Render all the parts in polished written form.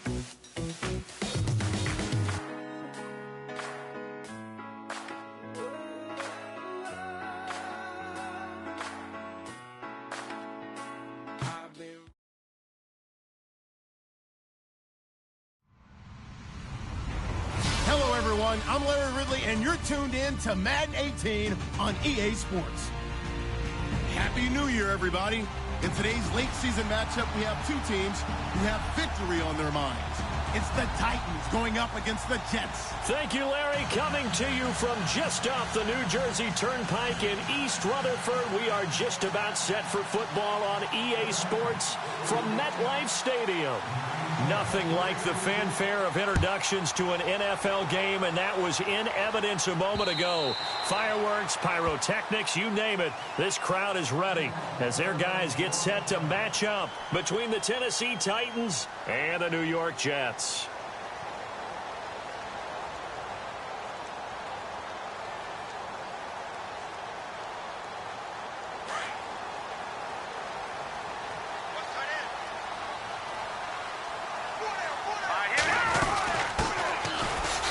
Hello, everyone. I'm Larry Ridley, and you're tuned in to Madden 18 on EA Sports. Happy New Year, everybody. In today's late season matchup, we have two teams who have victory on their minds. It's the Titans going up against the Jets. Thank you, Larry. Coming to you from just off the New Jersey Turnpike in East Rutherford, we are just about set for football on EA Sports from MetLife Stadium. Nothing like the fanfare of introductions to an NFL game, and that was in evidence a moment ago. Fireworks, pyrotechnics, you name it. This crowd is ready as their guys get set to match up between the Tennessee Titans and the New York Jets.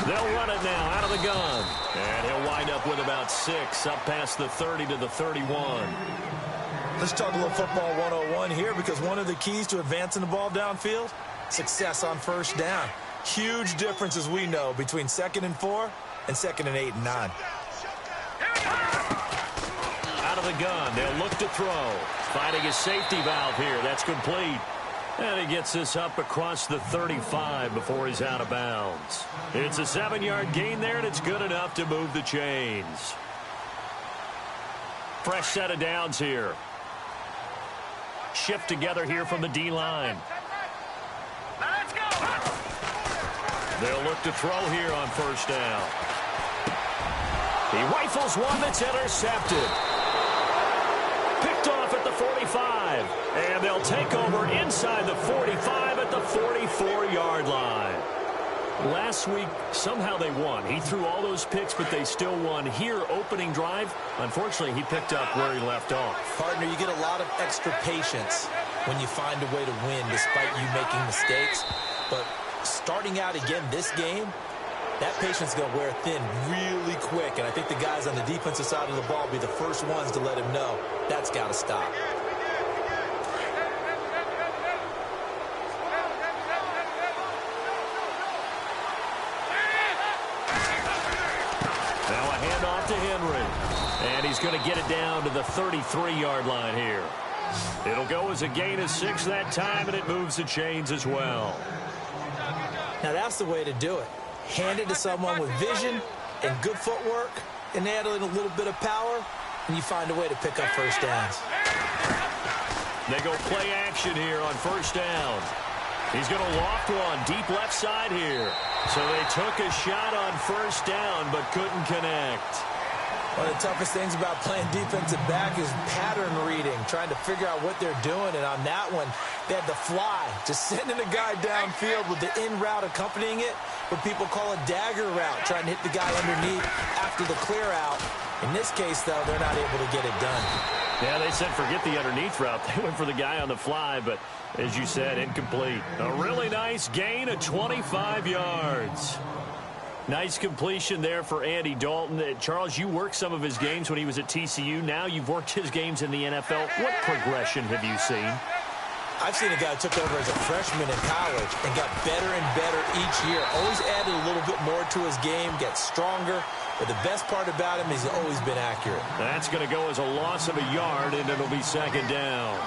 They'll run it now out of the gun. And he'll wind up with about 6 up past the 30 to the 31. Let's talk a little football 101 here, because one of the keys to advancing the ball downfield, success on first down. Huge difference, as we know, between 2nd and 4 and 2nd and 8 and 9. Out of the gun. They'll look to throw. Finding his safety valve here. That's complete. And he gets this up across the 35 before he's out of bounds. It's a 7-yard gain there, and it's good enough to move the chains. Fresh set of downs here. Shift together here from the D-line. Let's go. They'll look to throw here on first down. He rifles one that's intercepted. Picked off at the 45. And they'll take over inside the 45 at the 44-yard line. Last week, somehow they won. He threw all those picks, but they still won. Here, opening drive, unfortunately, he picked up where he left off. Partner, you get a lot of extra patience when you find a way to win despite you making mistakes. But starting out again this game, that patience is going to wear thin really quick. And I think the guys on the defensive side of the ball will be the first ones to let him know that's got to stop. To Henry, and he's going to get it down to the 33-yard line here. It'll go as a gain of 6 that time, and it moves the chains as well. Now that's the way to do it. Hand it to someone with vision and good footwork, and add in a little bit of power, and you find a way to pick up first downs. They go play action here on first down. He's going to loft one deep left side here. So they took a shot on first down, but couldn't connect. One of the toughest things about playing defensive back is pattern reading, trying to figure out what they're doing. And on that one, they had the fly, just sending a guy downfield with the in route accompanying it, what people call a dagger route, trying to hit the guy underneath after the clear out. In this case, though, they're not able to get it done. Yeah, they said forget the underneath route. They went for the guy on the fly, but as you said, incomplete. A really nice gain of 25 yards. Nice completion there for Andy Dalton. Charles, you worked some of his games when he was at TCU. Now you've worked his games in the NFL. What progression have you seen? I've seen a guy who took over as a freshman in college and got better and better each year. Always added a little bit more to his game, gets stronger. But the best part about him is he's always been accurate. That's going to go as a loss of a yard, and it'll be second down.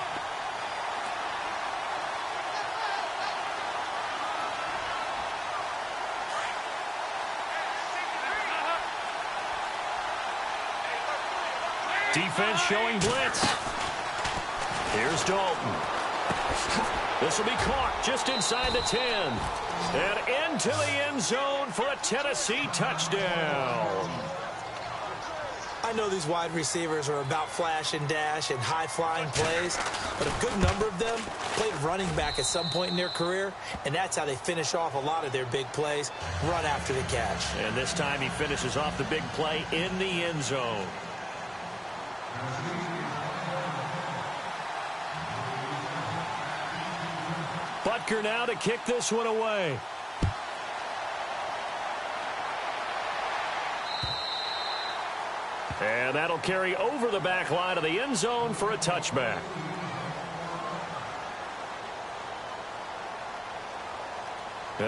Defense showing blitz. Here's Dalton. This will be caught just inside the 10. And into the end zone for a Tennessee touchdown. I know these wide receivers are about flash and dash and high-flying plays, but a good number of them played running back at some point in their career, and that's how they finish off a lot of their big plays, run after the catch. And this time he finishes off the big play in the end zone. But Tucker now to kick this one away. And that'll carry over the back line of the end zone for a touchback.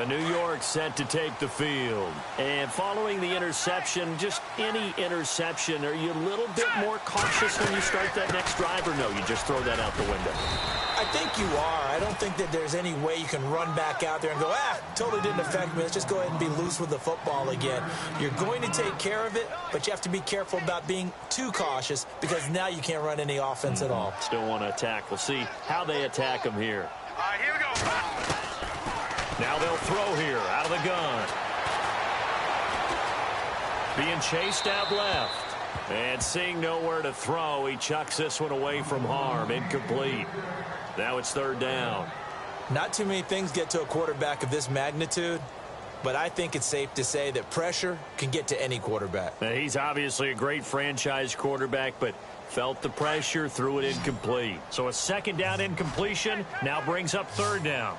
New York set to take the field. And following the interception, just any interception, are you a little bit more cautious when you start that next drive, or no, you just throw that out the window? I think you are. I don't think that there's any way you can run back out there and go, totally didn't affect me. Let's just go ahead and be loose with the football again. You're going to take care of it, but you have to be careful about being too cautious because now you can't run any offense at all. Still want to attack. We'll see how they attack them here. All right, here we go. Now they'll throw here out of the gun. Being chased out left. And seeing nowhere to throw, he chucks this one away from harm. Incomplete. Now it's third down. Not too many things get to a quarterback of this magnitude, but I think it's safe to say that pressure can get to any quarterback. Now, he's obviously a great franchise quarterback, but felt the pressure, threw it incomplete. So a second down incompletion now brings up third down.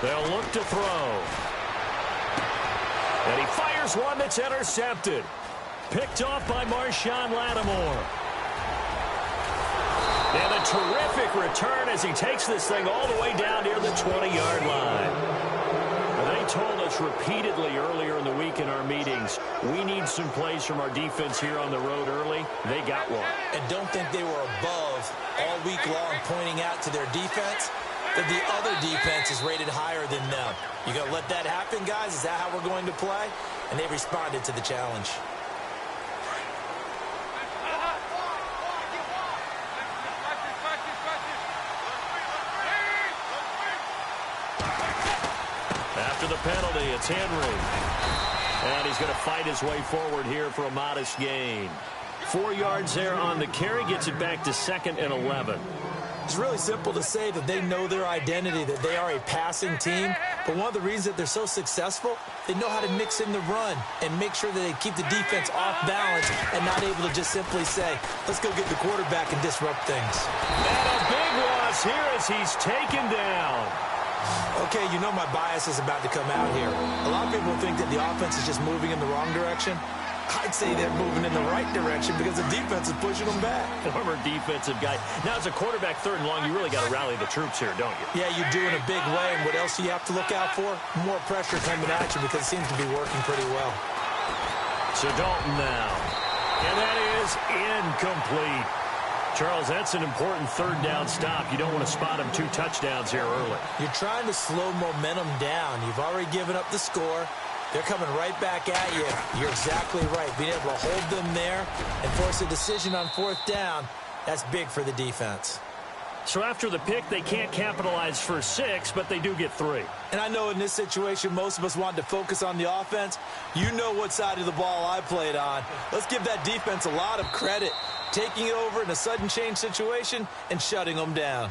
They'll look to throw. And he fires one that's intercepted. Picked off by Marshawn Lattimore. And a terrific return as he takes this thing all the way down near the 20-yard line. They told us repeatedly earlier in the week in our meetings, we need some plays from our defense here on the road early. They got one. And don't think they were above all week long pointing out to their defense that the other defense is rated higher than them. You going to let that happen, guys? Is that how we're going to play? And they responded to the challenge. After the penalty, it's Henry. And he's going to fight his way forward here for a modest gain. 4 yards there on the carry, gets it back to 2nd and 11. It's really simple to say that they know their identity, that they are a passing team. But one of the reasons that they're so successful, they know how to mix in the run and make sure that they keep the defense off balance and not able to just simply say, let's go get the quarterback and disrupt things. And a big loss here as he's taken down. Okay, you know my bias is about to come out here. A lot of people think that the offense is just moving in the wrong direction. I'd say they're moving in the right direction because the defense is pushing them back. Former defensive guy. Now, as a quarterback, 3rd and long, you really got to rally the troops here, don't you? Yeah, you do in a big way. And what else do you have to look out for? More pressure coming at you because it seems to be working pretty well. So Dalton now. And that is incomplete. Charles, that's an important 3rd down stop. You don't want to spot him 2 touchdowns here early. You're trying to slow momentum down. You've already given up the score. They're coming right back at you. You're exactly right. Being able to hold them there and force a decision on 4th down, that's big for the defense. So after the pick, they can't capitalize for 6, but they do get 3. And I know in this situation, most of us want to focus on the offense. You know what side of the ball I played on. Let's give that defense a lot of credit, taking it over in a sudden change situation and shutting them down.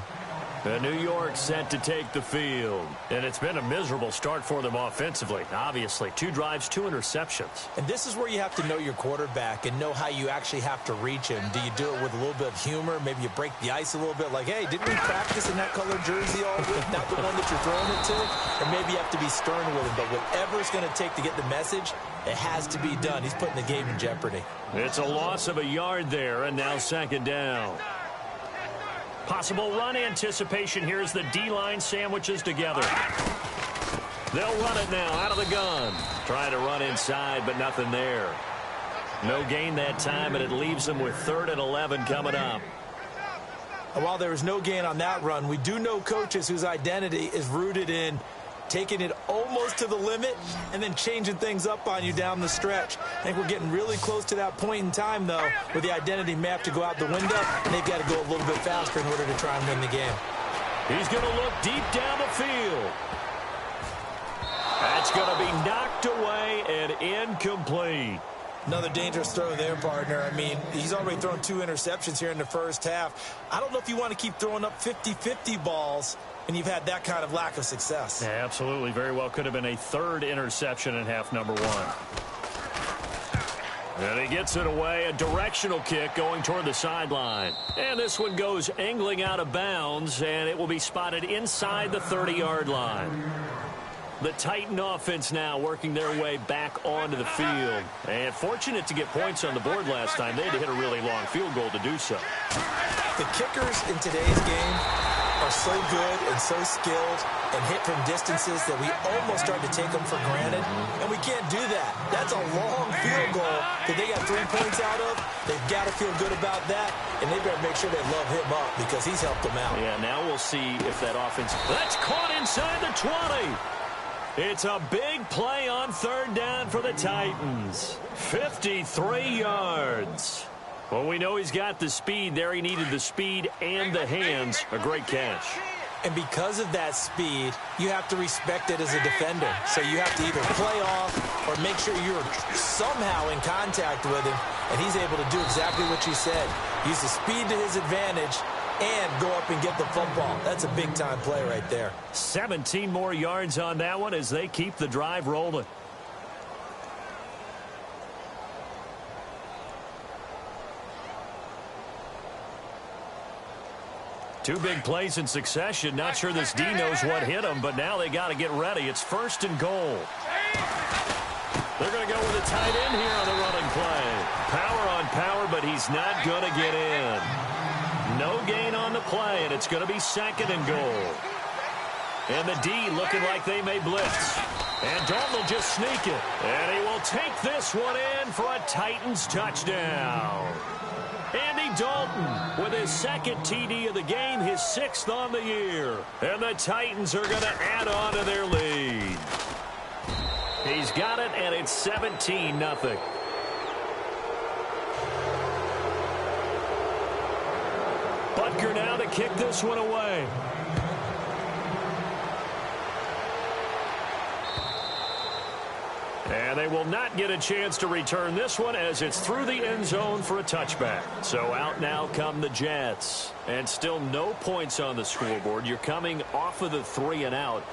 New York set to take the field. And it's been a miserable start for them offensively. Obviously, 2 drives, 2 interceptions. And this is where you have to know your quarterback and know how you actually have to reach him. Do you do it with a little bit of humor? Maybe you break the ice a little bit like, hey, didn't we practice in that color jersey all week? Not the one that you're throwing it to? Or maybe you have to be stern with him. But whatever it's going to take to get the message, it has to be done. He's putting the game in jeopardy. It's a loss of a yard there, and now 2nd down. Possible run anticipation here as the D-line sandwiches together. They'll run it now out of the gun. Trying to run inside, but nothing there. No gain that time, and it leaves them with 3rd and 11 coming up. And while there was no gain on that run, we do know coaches whose identity is rooted in taking it almost to the limit and then changing things up on you down the stretch. I think we're getting really close to that point in time, though, where the identity may have to go out the window, and they've got to go a little bit faster in order to try and win the game. He's going to look deep down the field. That's going to be knocked away and incomplete. Another dangerous throw there, partner. I mean, he's already thrown 2 interceptions here in the first half. I don't know if you want to keep throwing up 50-50 balls when you've had that kind of lack of success. Yeah, absolutely. Very well could have been a 3rd interception in half number 1. And he gets it away, a directional kick going toward the sideline. And this one goes angling out of bounds, and it will be spotted inside the 30-yard line. The Titan offense now working their way back onto the field. And fortunate to get points on the board last time. They had to hit a really long field goal to do so. The kickers in today's game are so good and so skilled and hit from distances that we almost start to take them for granted, and we can't do that. That's a long field goal that they got 3 points out of. They've got to feel good about that, and they better make sure they love him up because he's helped them out. Yeah, now we'll see if that offense... That's caught inside the 20. It's a big play on third down for the Titans. 53 yards. Well, we know he's got the speed there. He needed the speed and the hands. A great catch. And because of that speed, you have to respect it as a defender. So you have to either play off or make sure you're somehow in contact with him, and he's able to do exactly what you said. Use the speed to his advantage and go up and get the football. That's a big-time play right there. 17 more yards on that one as they keep the drive rolling. Two big plays in succession. Not sure this D knows what hit him, but now they got to get ready. It's 1st and goal. They're going to go with a tight end here on the running play. Power on power, but he's not going to get in. No gain on the play, and it's going to be 2nd and goal. And the D looking like they may blitz. And Dalton will just sneak it. And he will take this one in for a Titans touchdown. Andy Dalton with his 2nd TD of the game, his 6th on the year. And the Titans are going to add on to their lead. He's got it, and it's 17-0. Butker now to kick this one away. And they will not get a chance to return this one as it's through the end zone for a touchback. So out now come the Jets. And still no points on the scoreboard. You're coming off of the 3 and out.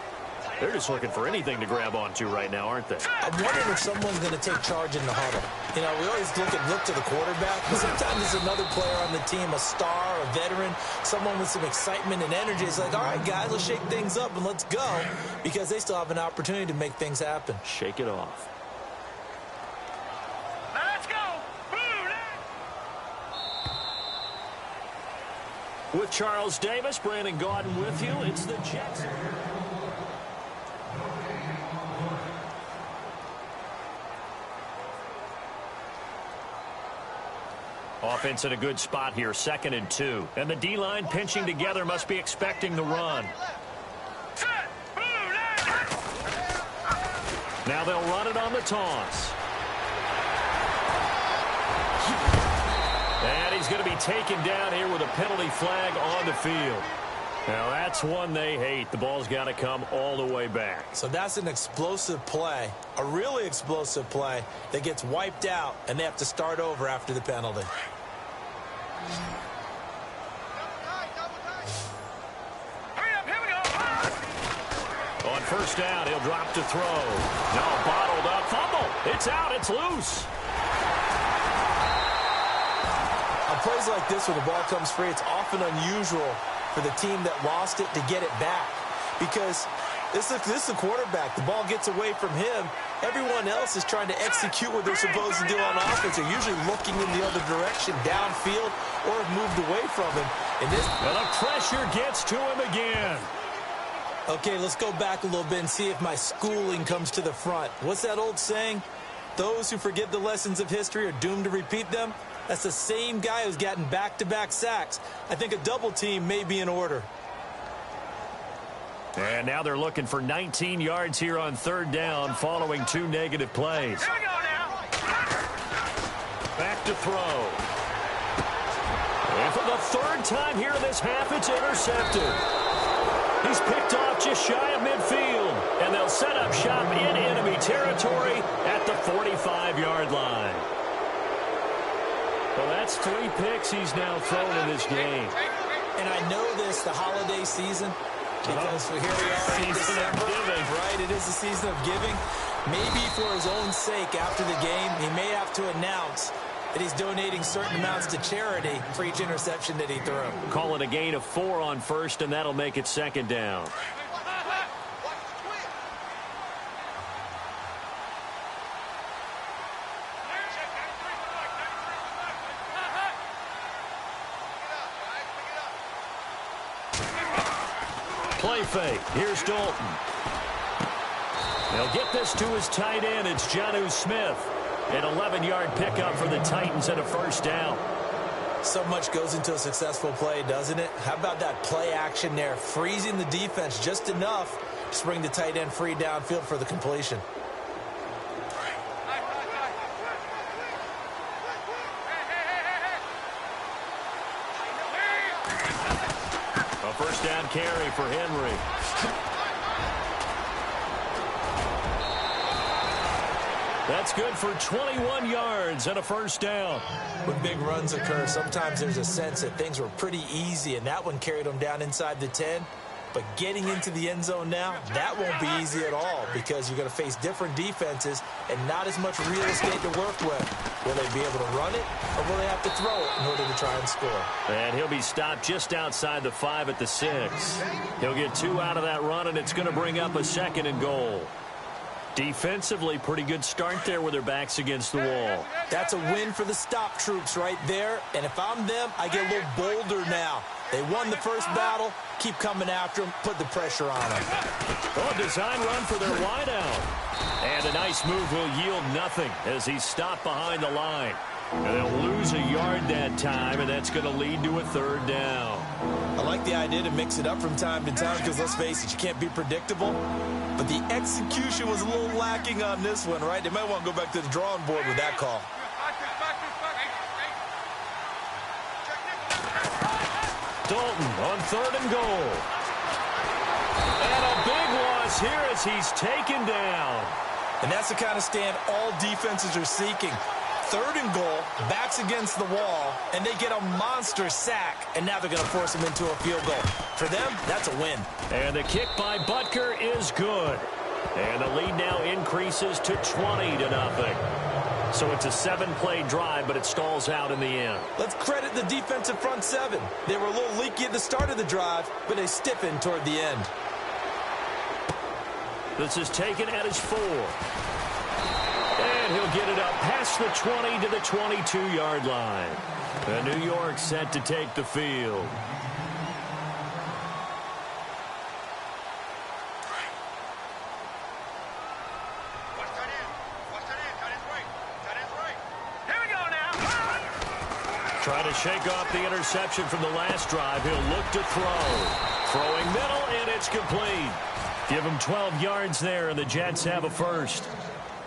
They're just looking for anything to grab onto right now, aren't they? I'm wondering if someone's going to take charge in the huddle. You know, we always look to the quarterback, but sometimes there's another player on the team, a star, a veteran, someone with some excitement and energy. It's like, all right, guys, let's shake things up and let's go, because they still have an opportunity to make things happen. Shake it off. Let's go. With Charles Davis, Brandon Gaudin with you. It's the Jets. Offense in a good spot here, 2nd and 2. And the D-line pinching together must be expecting the run. Now they'll run it on the toss. And he's going to be taken down here with a penalty flag on the field. Now that's one they hate. The ball's got to come all the way back. So that's an explosive play, a really explosive play that gets wiped out, and they have to start over after the penalty. On 1st down, he'll drop to throw. No, bottled up. Fumble. It's out. It's loose. On plays like this where the ball comes free, it's often unusual for the team that lost it to get it back, because this is the quarterback. The ball gets away from him. Everyone else is trying to execute what they're supposed to do on offense. They're usually looking in the other direction, downfield, or have moved away from him. And the pressure gets to him again. Okay, let's go back a little bit and see if my schooling comes to the front. What's that old saying? Those who forget the lessons of history are doomed to repeat them. That's the same guy who's gotten back-to-back sacks. I think a double team may be in order. And now they're looking for 19 yards here on 3rd down following 2 negative plays. Here we go now. Back to throw. And for the 3rd time here in this half, it's intercepted. He's picked off just shy of midfield. And they'll set up shop in enemy territory at the 45-yard line. Well, that's 3 picks he's now thrown in this game. And I know this, the holiday season, because here we are in December, right? It is the season of giving. Maybe for his own sake after the game, he may have to announce that he's donating certain amounts to charity for each interception that he threw. Call it a gain of 4 on first, and that'll make it second down. Play fake. Here's Dalton. They'll get this to his tight end. It's Jonnu Smith. An 11-yard pickup for the Titans and a first down. So much goes into a successful play, doesn't it? How about that play action there? Freezing the defense just enough to bring the tight end free downfield for the completion. A first down carry for Henry. That's good for 21 yards and a first down. When big runs occur, sometimes there's a sense that things were pretty easy, and that one carried them down inside the 10. But getting into the end zone now, that won't be easy at all because you're going to face different defenses and not as much real estate to work with. Will they be able to run it, or will they have to throw it in order to try and score? And he'll be stopped just outside the 5 at the 6. He'll get 2 out of that run, and it's going to bring up a second and goal. Defensively, pretty good start there with their backs against the wall. That's a win for the stop troops right there. And if I'm them, I get a little bolder now. They won the first battle. Keep coming after them. Put the pressure on them. Oh, a design run for their wideout. And a nice move will yield nothing as he's stopped behind the line. And they'll lose a yard that time, and that's going to lead to a third down. I like the idea to mix it up from time to time because, let's face it, you can't be predictable. But the execution was a little lacking on this one, right? They might want to go back to the drawing board with that call. Dalton on 3rd and goal. And a big loss here as he's taken down. And that's the kind of stand all defenses are seeking. 3rd and goal, backs against the wall, and they get a monster sack, and now they're going to force them into a field goal. For them, that's a win. And the kick by Butker is good. And the lead now increases to 20-0. So it's a 7-play drive, but it stalls out in the end. Let's credit the defensive front 7. They were a little leaky at the start of the drive, but they stiffened toward the end. This is taken at his 4. And he'll get it up past the 20 to the 22-yard line. And New York set to take the field. Try to shake off the interception from the last drive. He'll look to throw. Throwing middle, and it's complete. Give him 12 yards there, and the Jets have a first.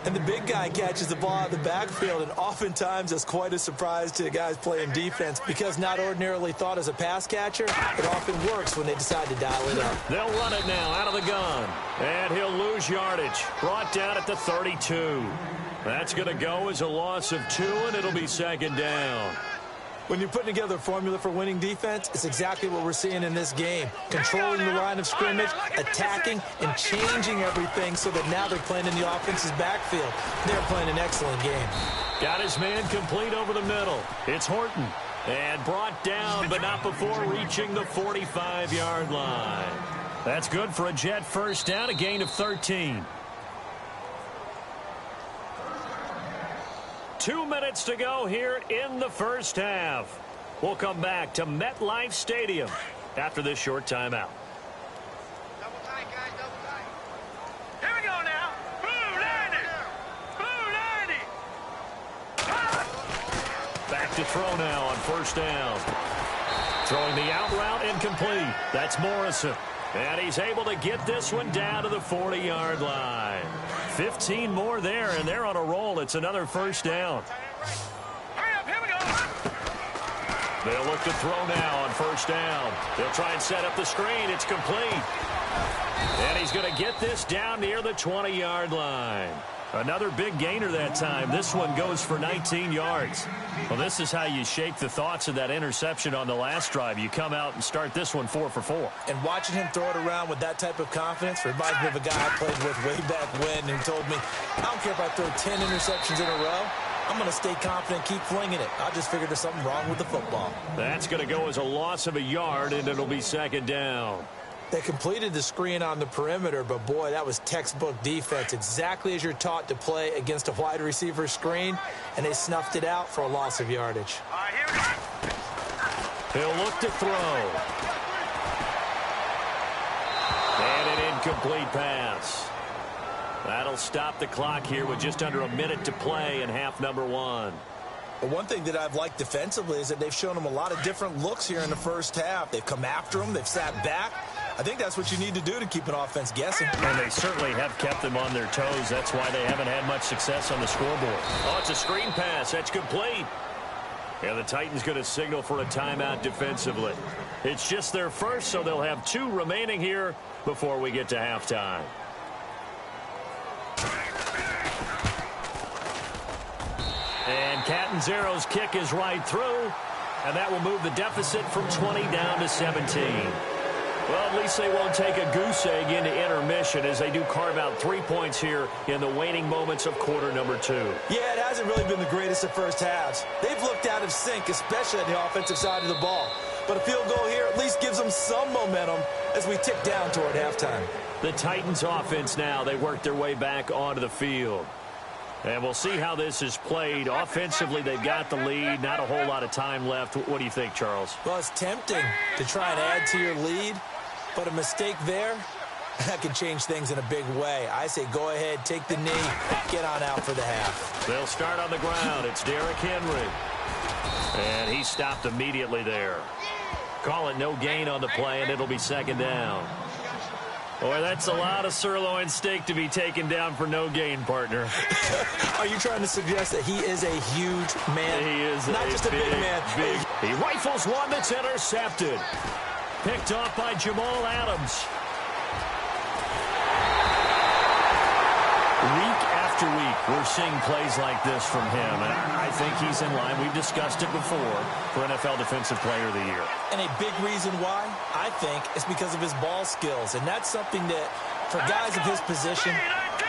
And the big guy catches the ball out of the backfield, and oftentimes that's quite a surprise to the guys playing defense because not ordinarily thought as a pass catcher, it often works when they decide to dial it up. They'll run it now out of the gun. And he'll lose yardage. Brought down at the 32. That's going to go as a loss of 2, and it'll be second down. When you're putting together a formula for winning defense, it's exactly what we're seeing in this game. Controlling the line of scrimmage, attacking, and changing everything so that now they're playing in the offense's backfield. They're playing an excellent game. Got his man complete over the middle. It's Horton. And brought down, but not before reaching the 45-yard line. That's good for a Jet first down, a gain of 13. 2 minutes to go here in the first half. We'll come back to MetLife Stadium after this short timeout. Double tight, guys, double tight. Here we go now. Boo, Back to throw now on first down. Throwing the out route incomplete. That's Morrison. And he's able to get this one down to the 40-yard line. 15 more there, and they're on a roll. It's another first down. Hurry up, here we go. They'll look to throw now on first down. They'll try and set up the screen. It's complete. And he's going to get this down near the 20-yard line. Another big gainer that time. This one goes for 19 yards. Well, this is how you shake the thoughts of that interception on the last drive. You come out and start this one 4 for 4. And watching him throw it around with that type of confidence reminds me of a guy I played with way back when who told me, I don't care if I throw 10 interceptions in a row. I'm going to stay confident, keep flinging it. I just figured there's something wrong with the football. That's going to go as a loss of a yard, and it'll be second down. They completed the screen on the perimeter, but, boy, that was textbook defense, exactly as you're taught to play against a wide receiver screen, and they snuffed it out for a loss of yardage. He'll look to throw. And an incomplete pass. That'll stop the clock here with just under a minute to play in half number 1. But one thing that I've liked defensively is that they've shown them a lot of different looks here in the first half. They've come after them. They've sat back. I think that's what you need to do to keep an offense guessing. And they certainly have kept them on their toes. That's why they haven't had much success on the scoreboard. Oh, it's a screen pass. That's complete. And the Titans going to signal for a timeout defensively. It's just their first, so they'll have 2 remaining here before we get to halftime. And Catanzaro's kick is right through, and that will move the deficit from 20 down to 17. Well, at least they won't take a goose egg into intermission as they do carve out 3 points here in the waning moments of quarter number 2. Yeah, it hasn't really been the greatest of first halves. They've looked out of sync, especially on the offensive side of the ball. But a field goal here at least gives them some momentum as we tick down toward halftime. The Titans offense now, they work their way back onto the field. And we'll see how this is played. Offensively, they've got the lead. Not a whole lot of time left. What do you think, Charles? Well, it's tempting to try and add to your lead, but a mistake there, that can change things in a big way. I say go ahead, take the knee, get on out for the half. They'll start on the ground. It's Derrick Henry. And he stopped immediately there. Call it no gain on the play, and it'll be second down. Boy, that's a lot of sirloin steak to be taken down for no gain, partner. Are you trying to suggest that he is a huge man? He is not just a big man. He rifles one that's intercepted. Picked off by Jamal Adams. Week after week, we're seeing plays like this from him, and I think he's in line. We've discussed it before for NFL Defensive Player of the Year. And a big reason why, I think, is because of his ball skills, and that's something that, for guys of his position,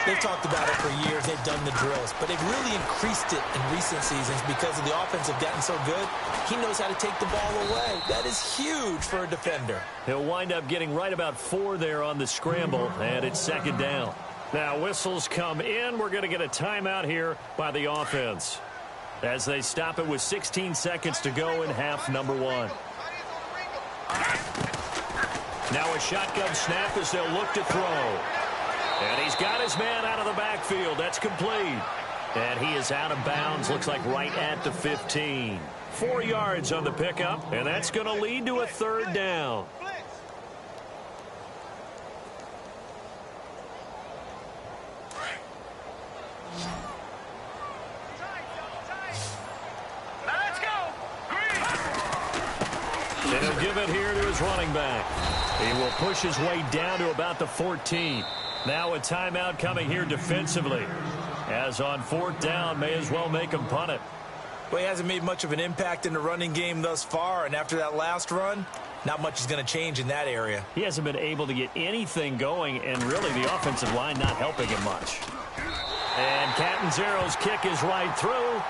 they've talked about it for years. They've done the drills, but they've really increased it in recent seasons because of the offense have gotten so good. He knows how to take the ball away. That is huge for a defender. He'll wind up getting right about 4 there on the scramble, and it's second down. Now, whistles come in. We're going to get a timeout here by the offense as they stop it with 16 seconds to go in half number 1. Now a shotgun snap as they'll look to throw. And he's got his man out of the backfield. That's complete. And he is out of bounds. Looks like right at the 15. 4 yards on the pickup, and that's going to lead to a third down. And he'll give it here to his running back. He will push his way down to about the 14. Now a timeout coming here defensively. As on 4th down, may as well make him punt it. Well, he hasn't made much of an impact in the running game thus far, and after that last run, not much is going to change in that area. He hasn't been able to get anything going, and really the offensive line not helping him much. And Catanzaro's kick is right through,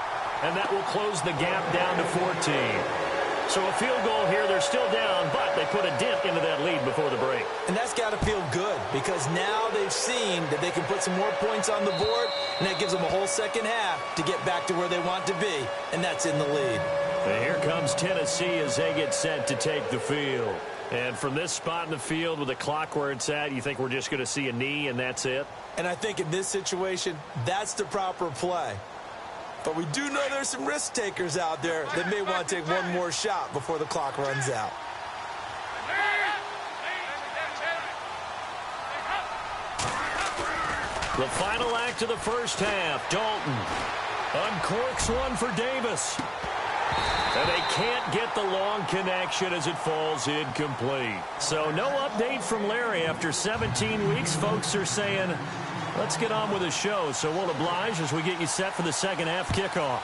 and that will close the gap down to 14. So a field goal here, they're still down, but they put a dent into that lead before the break. And that's got to feel good because now they've seen that they can put some more points on the board, and that gives them a whole second half to get back to where they want to be, and that's in the lead. And here comes Tennessee as they get set to take the field. And from this spot in the field with the clock where it's at, you think we're just going to see a knee and that's it? And I think in this situation, that's the proper play. But we do know there's some risk takers out there that may want to take one more shot before the clock runs out. The final act of the first half. Dalton uncorks one for Davis. And they can't get the long connection as it falls incomplete. So no update from Larry after 17 weeks. Folks are saying Let's get on with the show, so we'll oblige as we get you set for the second half kickoff.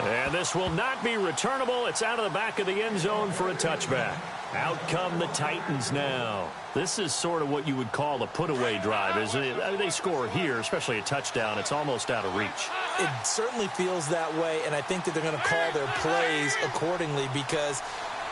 And this will not be returnable. It's out of the back of the end zone for a touchback. Out come the Titans now. This is sort of what you would call a put-away drive, isn't it? I mean, they score here, especially a touchdown. It's almost out of reach. It certainly feels that way, and I think that they're going to call their plays accordingly, because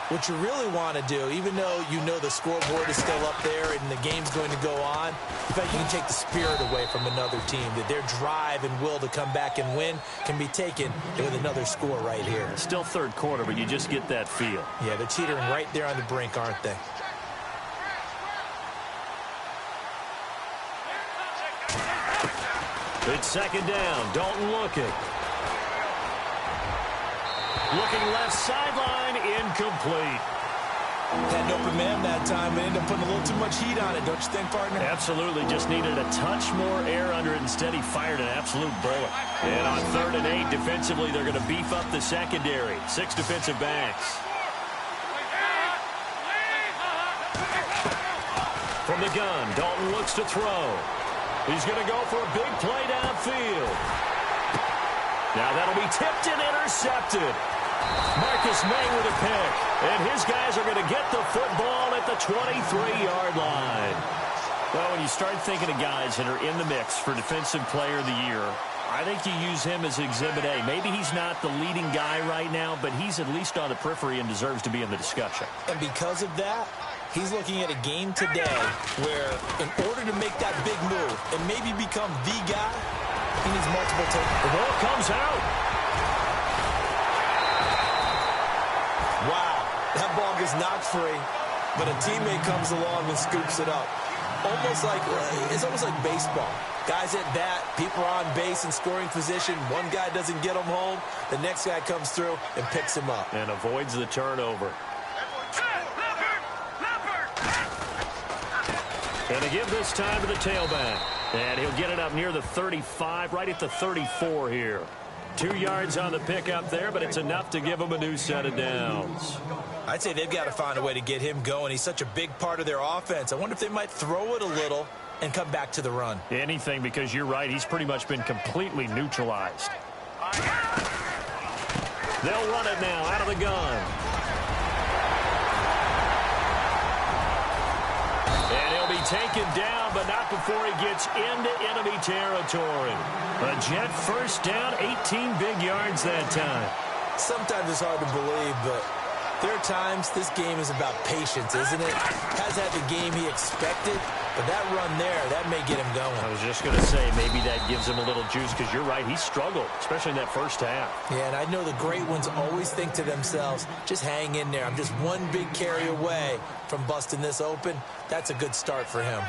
what you really want to do, even though you know the scoreboard is still up there and the game's going to go on, in fact, you can take the spirit away from another team, that their drive and will to come back and win can be taken with another score right here. It's still third quarter, but you just get that feel. Yeah, they're teetering right there on the brink, aren't they? It's second down. Dalton looking. Looking left sideline, incomplete. Had an open man that time, but ended up putting a little too much heat on it, don't you think, partner? Absolutely. Just needed a touch more air under it. Instead, he fired an absolute bullet. And on 3rd and 8, defensively, they're going to beef up the secondary. 6 defensive backs. From the gun, Dalton looks to throw. He's going to go for a big play downfield. Now that'll be tipped and intercepted. Marcus May with a pick. And his guys are going to get the football at the 23-yard line. Well, when you start thinking of guys that are in the mix for Defensive Player of the Year, I think you use him as Exhibit A. Maybe he's not the leading guy right now, but he's at least on the periphery and deserves to be in the discussion. And because of that, he's looking at a game today where, in order to make that big move and maybe become the guy, he needs multiple takes. The ball comes out. Wow, that ball gets knocked free, but a teammate comes along and scoops it up. It's almost like baseball. Guys at bat, people are on base in scoring position. One guy doesn't get him home. The next guy comes through and picks him up. And avoids the turnover. And to give this time to the tailback. And he'll get it up near the 35, right at the 34 here. 2 yards on the pickup there, but it's enough to give him a new set of downs. I'd say they've got to find a way to get him going. He's such a big part of their offense. I wonder if they might throw it a little and come back to the run. Anything, because you're right. He's pretty much been completely neutralized. They'll run it now out of the gun. And he'll be taken down, but not before he gets into enemy territory. A Jet first down, 18 big yards that time. Sometimes it's hard to believe, but there are times this game is about patience, isn't it? Has had the game he expected, but that run there, that may get him going. I was just going to say, maybe that gives him a little juice, because you're right, he struggled, especially in that first half. Yeah, and I know the great ones always think to themselves, just hang in there. I'm just one big carry away from busting this open. That's a good start for him.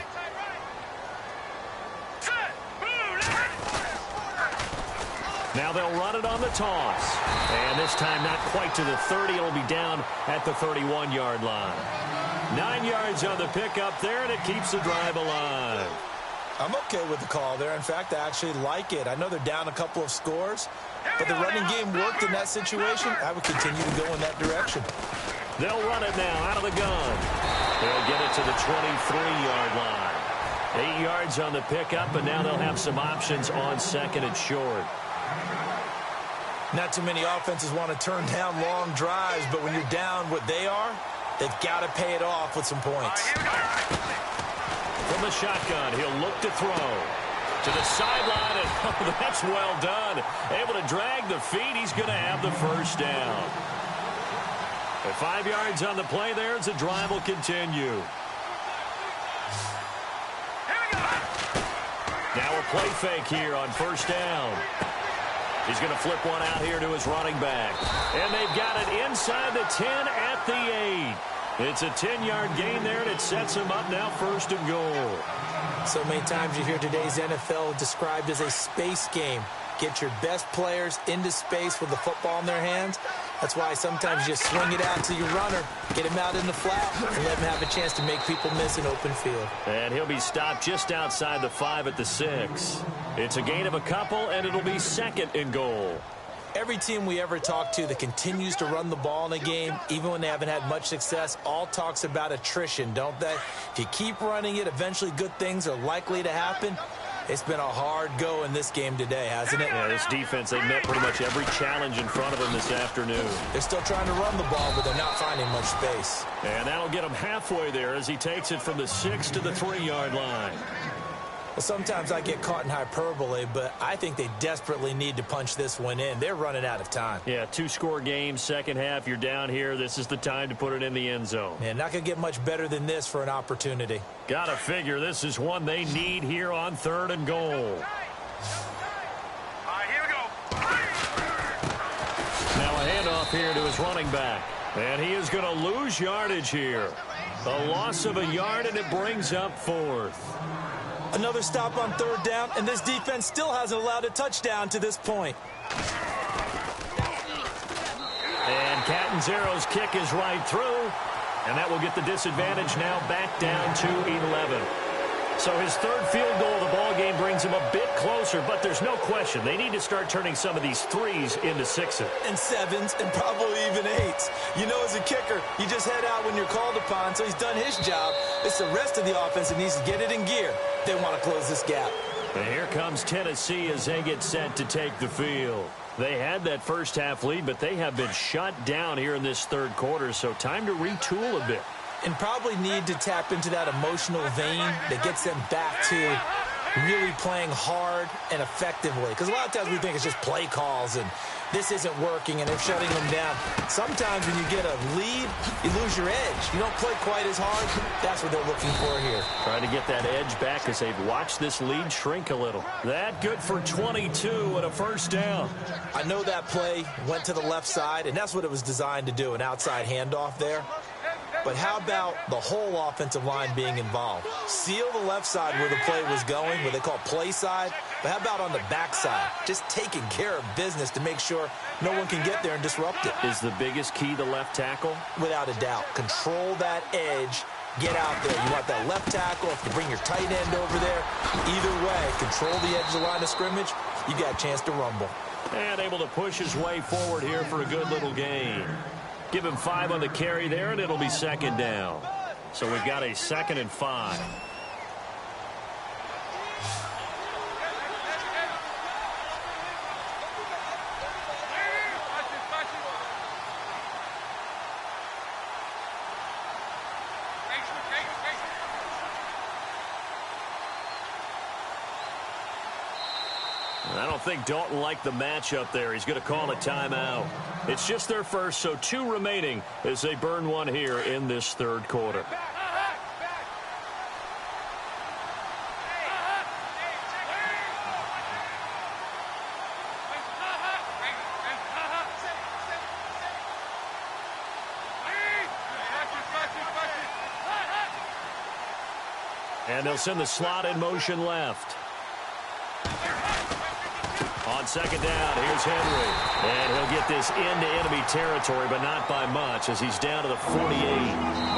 Now they'll run it on the toss. And this time not quite to the 30. It'll be down at the 31-yard line. 9 yards on the pickup there, and it keeps the drive alive. I'm okay with the call there. In fact, I actually like it. I know they're down a couple of scores, but the running game worked in that situation. I would continue to go in that direction. They'll run it now out of the gun. They'll get it to the 23-yard line. 8 yards on the pickup, and now they'll have some options on second and short. Not too many offenses want to turn down long drives, but when you're down what they are, they've got to pay it off with some points. From the shotgun, he'll look to throw. To the sideline, and oh, that's well done. Able to drag the feet. He's going to have the first down. At 5 yards on the play there as the drive will continue. Now a play fake here on first down. He's going to flip one out here to his running back. And they've got it inside the 10 at the 8. It's a 10-yard gain there, and it sets him up now first and goal. So many times you hear today's NFL described as a space game. Get your best players into space with the football in their hands. That's why sometimes you swing it out to your runner, get him out in the flat, and let him have a chance to make people miss an open field. And he'll be stopped just outside the 5 at the 6. It's a gain of a couple, and it'll be second and goal. Every team we ever talk to that continues to run the ball in a game, even when they haven't had much success, all talks about attrition, don't they? If you keep running it, eventually good things are likely to happen. It's been a hard go in this game today, hasn't it? Yeah, this defense, they met pretty much every challenge in front of them this afternoon. They're still trying to run the ball, but they're not finding much space. And that'll get him halfway there as he takes it from the 6 to the 3-yard line. Well, sometimes I get caught in hyperbole, but I think they desperately need to punch this one in. They're running out of time. Yeah, 2-score game, second half, you're down here. This is the time to put it in the end zone. Yeah, not going to get much better than this for an opportunity. Got to figure this is one they need here on 3rd and goal. All right, here we go. Now a handoff here to his running back. And he is going to lose yardage here. A loss of a yard, and it brings up 4th. Another stop on 3rd down, and this defense still hasn't allowed a touchdown to this point. And Catanzaro's kick is right through, and that will get the disadvantage now back down to 11. So his 3rd field goal of the ball game brings him a bit closer, but there's no question they need to start turning some of these 3s into 6s. And 7s, and probably even 8s. You know, as a kicker, you just head out when you're called upon, so he's done his job. It's the rest of the offense that needs to get it in gear. They want to close this gap. And here comes Tennessee as they get set to take the field. They had that first half lead, but they have been shut down here in this 3rd quarter, so time to retool a bit. And probably need to tap into that emotional vein that gets them back to really playing hard and effectively. Because a lot of times we think it's just play calls and this isn't working and they're shutting them down. Sometimes when you get a lead, you lose your edge. You don't play quite as hard. That's what they're looking for here. Trying to get that edge back as they've watched this lead shrink a little. That good for 22 and a first down. I know that play went to the left side, and that's what it was designed to do, an outside handoff there. But how about the whole offensive line being involved? Seal the left side where the play was going, what they call play side. But how about on the back side? Just taking care of business to make sure no one can get there and disrupt it. Is the biggest key the left tackle? Without a doubt. Control that edge. Get out there. You want that left tackle. If you bring your tight end over there, either way, control the edge of the line of scrimmage, you got a chance to rumble. And able to push his way forward here for a good little gain. Give him 5 on the carry there, and it'll be 2nd down. So we've got a 2nd and 5. I don't think Dalton liked the matchup there. He's going to call a timeout. It's just their first, so 2 remaining as they burn one here in this 3rd quarter. And they'll send the slot in motion left. On 2nd down, here's Henry. And he'll get this into enemy territory, but not by much as he's down to the 48.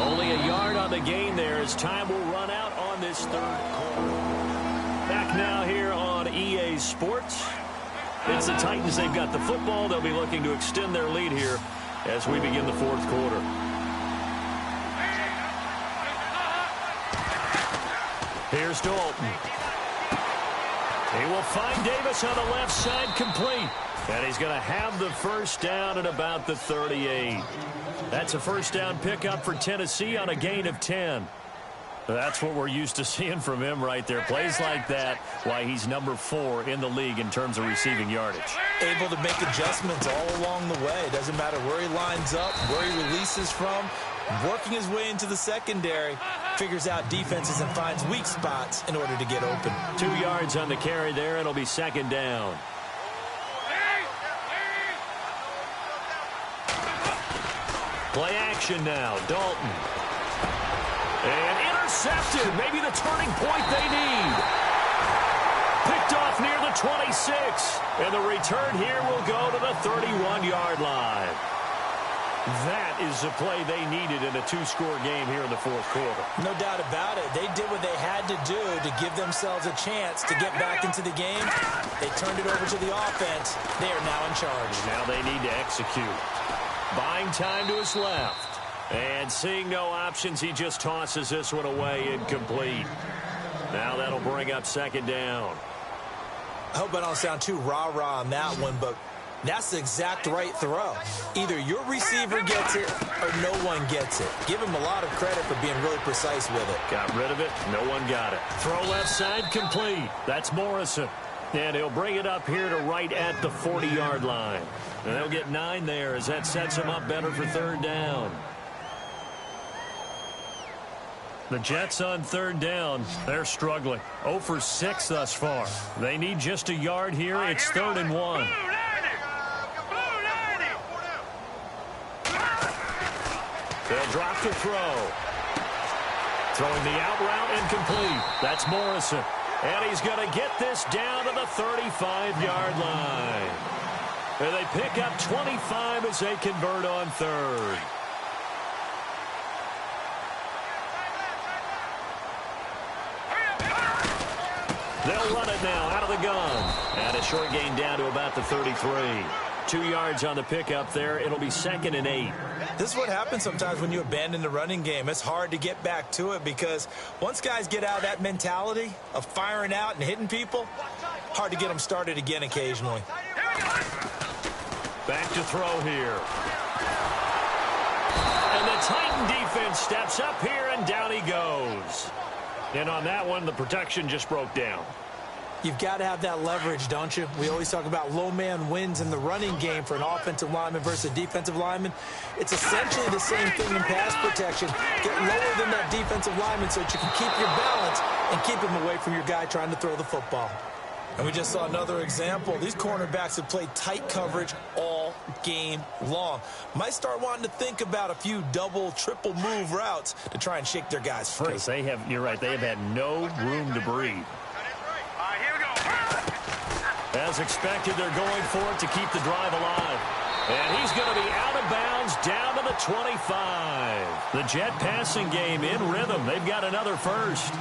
Only a yard on the gain there as time will run out on this 3rd quarter. Back now here on EA Sports. It's the Titans. They've got the football. They'll be looking to extend their lead here as we begin the 4th quarter. Here's Dalton. He will find Davis on the left side, complete. And he's going to have the first down at about the 38. That's a first down pickup for Tennessee on a gain of 10. That's what we're used to seeing from him right there. Plays like that, why he's number 4 in the league in terms of receiving yardage. Able to make adjustments all along the way. Doesn't matter where he lines up, where he releases from. Working his way into the secondary, figures out defenses and finds weak spots in order to get open. 2 yards on the carry there. It'll be 2nd down. Play action now. Dalton. And intercepted. Maybe the turning point they need. Picked off near the 26. And the return here will go to the 31-yard line. That is the play they needed in a two-score game here in the fourth quarter. No doubt about it. They did what they had to do to give themselves a chance to get back into the game. They turned it over to the offense. They are now in charge. Now they need to execute. Buying time to his left. And seeing no options, he just tosses this one away incomplete. Now that'll bring up second down. I hope I don't sound too rah-rah on that one, but that's the exact right throw. Either your receiver gets it or no one gets it. Give him a lot of credit for being really precise with it. Got rid of it. No one got it. Throw left side complete. That's Morrison. And he'll bring it up here to right at the 40-yard line. And they'll get 9 there as that sets him up better for third down. The Jets on third down. They're struggling. 0 for 6 thus far. They need just a yard here. It's 3rd and 1. They'll drop the throw. Throwing the out route incomplete. That's Morrison. And he's going to get this down to the 35-yard line. And they pick up 25 as they convert on third. They'll run it now out of the gun. And a short gain down to about the 33. 2 yards on the pickup there. It'll be 2nd and 8. This is what happens sometimes when you abandon the running game. It's hard to get back to it because once guys get out of that mentality of firing out and hitting people, hard to get them started again occasionally. Back to throw here. And the Titan defense steps up here, and down he goes. And on that one, the protection just broke down. You've got to have that leverage, don't you? We always talk about low man wins in the running game for an offensive lineman versus a defensive lineman. It's essentially the same thing in pass protection. Get lower than that defensive lineman so that you can keep your balance and keep him away from your guy trying to throw the football. And we just saw another example. These cornerbacks have played tight coverage all game long. Might start wanting to think about a few double, triple move routes to try and shake their guys free. Because they have, you're right, they have had no room to breathe. As expected, they're going for it to keep the drive alive. And he's going to be out of bounds down to the 25. The Jet passing game in rhythm. They've got another first.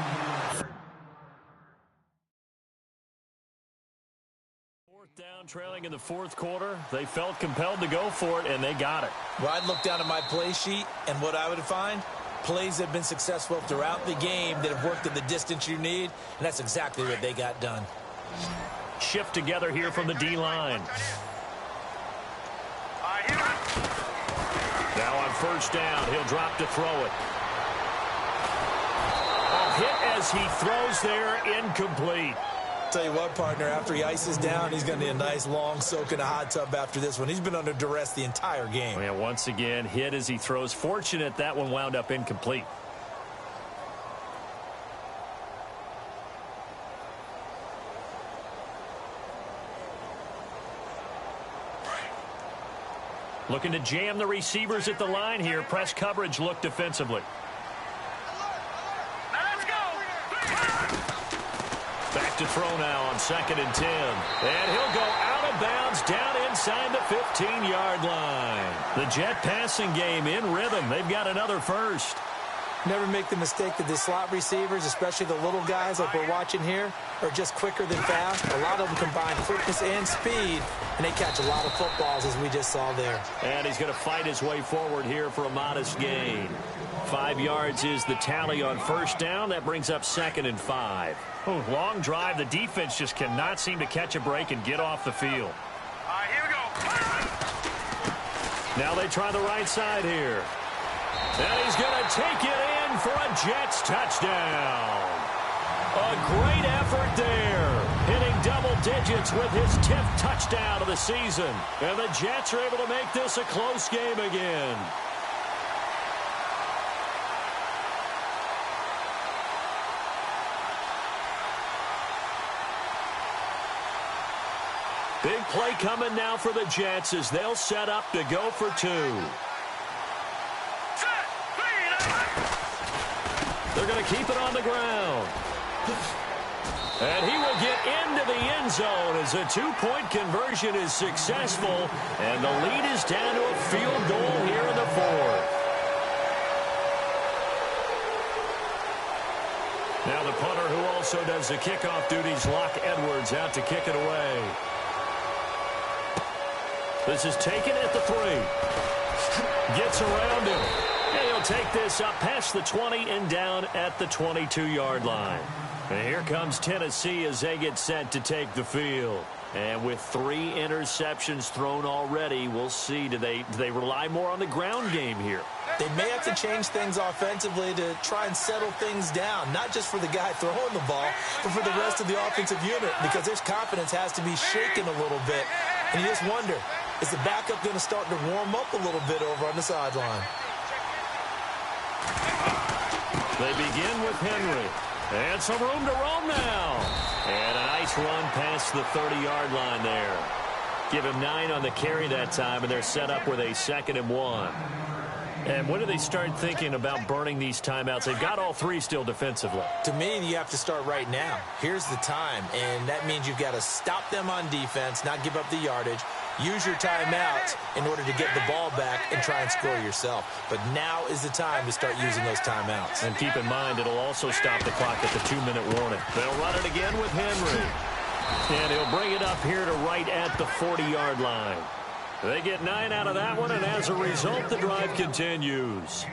Down trailing in the fourth quarter. They felt compelled to go for it, and they got it. Well, I'd look down at my play sheet, and what I would find, plays have been successful throughout the game that have worked at the distance you need, and that's exactly what they got done. Shift together here from the D-line. Now on first down, he'll drop to throw it. A hit as he throws there, incomplete. Tell you what, partner, after he ices down, he's going to need a nice long soak in a hot tub after this one. He's been under duress the entire game. Yeah, once again, hit as he throws. Fortunate that one wound up incomplete. Looking to jam the receivers at the line here. Press coverage look defensively. Back to throw now on 2nd and 10. And he'll go out of bounds down inside the 15-yard line. The Jet passing game in rhythm. They've got another first. Never make the mistake that the slot receivers, especially the little guys like we're watching here, are just quicker than fast. A lot of them combine quickness and speed, and they catch a lot of footballs, as we just saw there. And he's going to fight his way forward here for a modest gain. 5 yards is the tally on first down. That brings up 2nd and 5. Oh, long drive. The defense just cannot seem to catch a break and get off the field. Here we go. Now they try the right side here. And he's going to take it in for a Jets touchdown. A great effort there. Hitting double digits with his 10th touchdown of the season. And the Jets are able to make this a close game again. Big play coming now for the Jets as they'll set up to go for 2. They're going to keep it on the ground. And he will get into the end zone as a 2-point conversion is successful. And the lead is down to a field goal here in the fourth. Now the punter, who also does the kickoff duties, Locke Edwards, out to kick it away. This is taken at the 3. Gets around him. And he'll take this up past the 20 and down at the 22-yard line. And here comes Tennessee as they get set to take the field. And with 3 interceptions thrown already, we'll see. Do they rely more on the ground game here? They may have to change things offensively to try and settle things down, not just for the guy throwing the ball, but for the rest of the offensive unit, because his confidence has to be shaken a little bit. And you just wonder, is the backup going to start to warm up a little bit over on the sideline? They begin with Henry. And some room to roam now. And a nice run past the 30-yard line there. Give him 9 on the carry that time, and they're set up with a 2nd and 1. And when do they start thinking about burning these timeouts? They've got all 3 still defensively. To me, you have to start right now. Here's the time, and that means you've got to stop them on defense, not give up the yardage, use your timeouts in order to get the ball back and try and score yourself. But now is the time to start using those timeouts. And keep in mind, it'll also stop the clock at the 2-minute warning. They'll run it again with Henry. And he'll bring it up here to right at the 40-yard line. They get 9 out of that one, and as a result, the drive continues.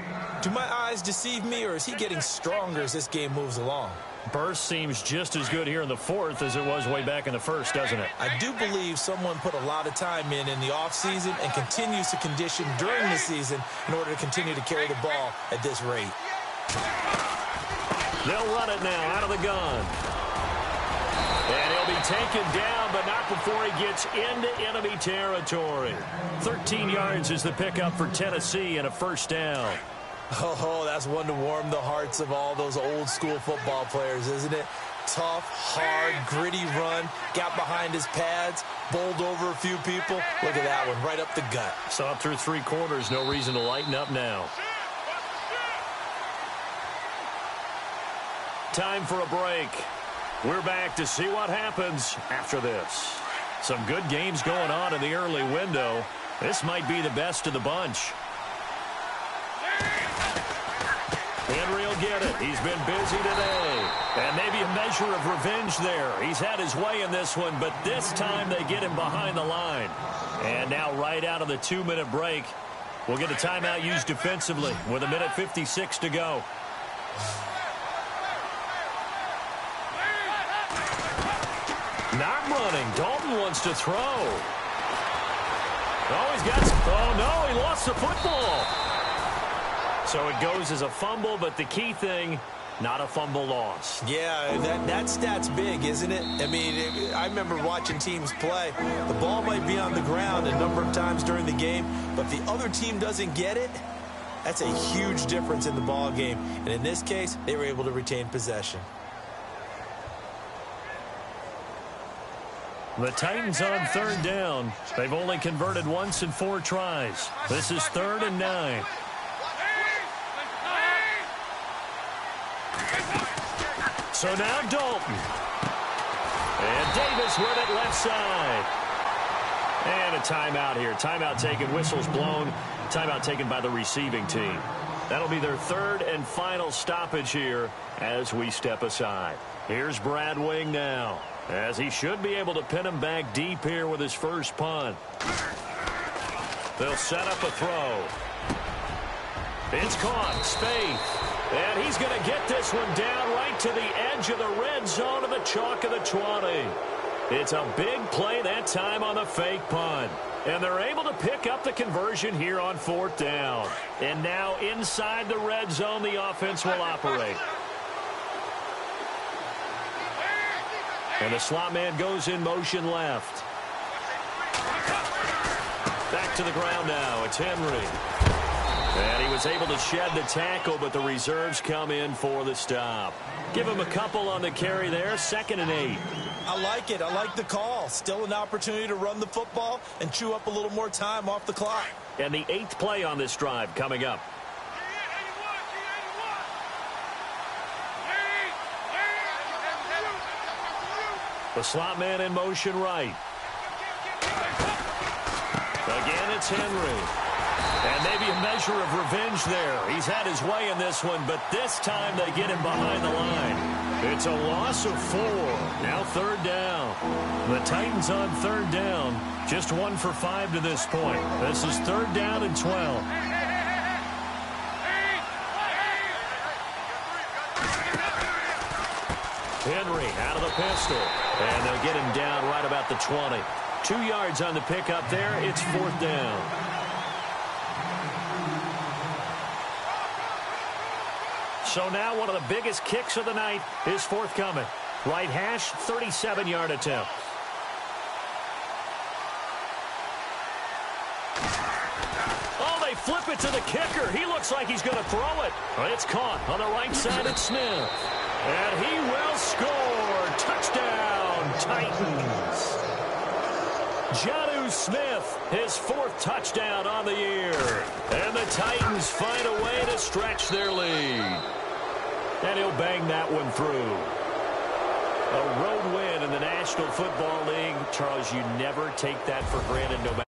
Do my eyes deceive me, or is he getting stronger as this game moves along? Burst seems just as good here in the 4th as it was way back in the 1st, doesn't it? I do believe someone put a lot of time in the offseason and continues to condition during the season in order to continue to carry the ball at this rate. They'll run it now out of the gun. And he'll be taken down, but not before he gets into enemy territory. 13 yards is the pickup for Tennessee and a 1st down. Oh, that's one to warm the hearts of all those old-school football players, isn't it? Tough, hard, gritty run, got behind his pads, bowled over a few people. Look at that one, right up the gut. Saw through 3 quarters, no reason to lighten up now. Time for a break. We're back to see what happens after this. Some good games going on in the early window. This might be the best of the bunch. Henry will get it. He's been busy today. And maybe a measure of revenge there. He's had his way in this one, but this time they get him behind the line. And now right out of the 2-minute break, we'll get a timeout used defensively with 1:56 to go. Not running. Dalton wants to throw. Oh, he's got some. Oh, no, he lost the football. So it goes as a fumble, but the key thing, not a fumble loss. Yeah, that stat's big, isn't it? I mean, I remember watching teams play. The ball might be on the ground a number of times during the game, but if the other team doesn't get it, that's a huge difference in the ball game. And in this case, they were able to retain possession. The Titans on 3rd down. They've only converted once in 4 tries. This is 3rd and 9. So now Dalton. And Davis with it left side. And a timeout here. Timeout taken, whistles blown. Timeout taken by the receiving team. That'll be their 3rd and final stoppage here as we step aside. Here's Brad Wing now, as he should be able to pin him back deep here with his first punt. They'll set up a throw. It's caught. Spaeth. And he's going to get this one down right to the edge of the red zone of the chalk of the 20. It's a big play that time on the fake punt. And they're able to pick up the conversion here on 4th down. And now inside the red zone, the offense will operate. And the slot man goes in motion left. Back to the ground now. It's Henry. And he was able to shed the tackle, but the reserves come in for the stop. Give him a couple on the carry there. 2nd and 8. I like it. I like the call. Still an opportunity to run the football and chew up a little more time off the clock. And the 8th play on this drive coming up. The slot man in motion right. Again, it's Henry. And maybe a measure of revenge there. He's had his way in this one, but this time they get him behind the line. It's a loss of 4. Now 3rd down. The Titans on 3rd down. Just 1 for 5 to this point. This is 3rd down and 12. Henry out of the pistol. And they'll get him down right about the 20. 2 yards on the pickup there. It's 4th down. So now one of the biggest kicks of the night is forthcoming. Right hash, 37-yard attempt. Oh, they flip it to the kicker. He looks like he's going to throw it. It's caught on the right side at Smith. And he will score. Touchdown, Titans. Jonnu Smith, his 4th touchdown on the year. And the Titans find a way to stretch their lead. And he'll bang that one through. A road win in the National Football League. Charles, you never take that for granted no matter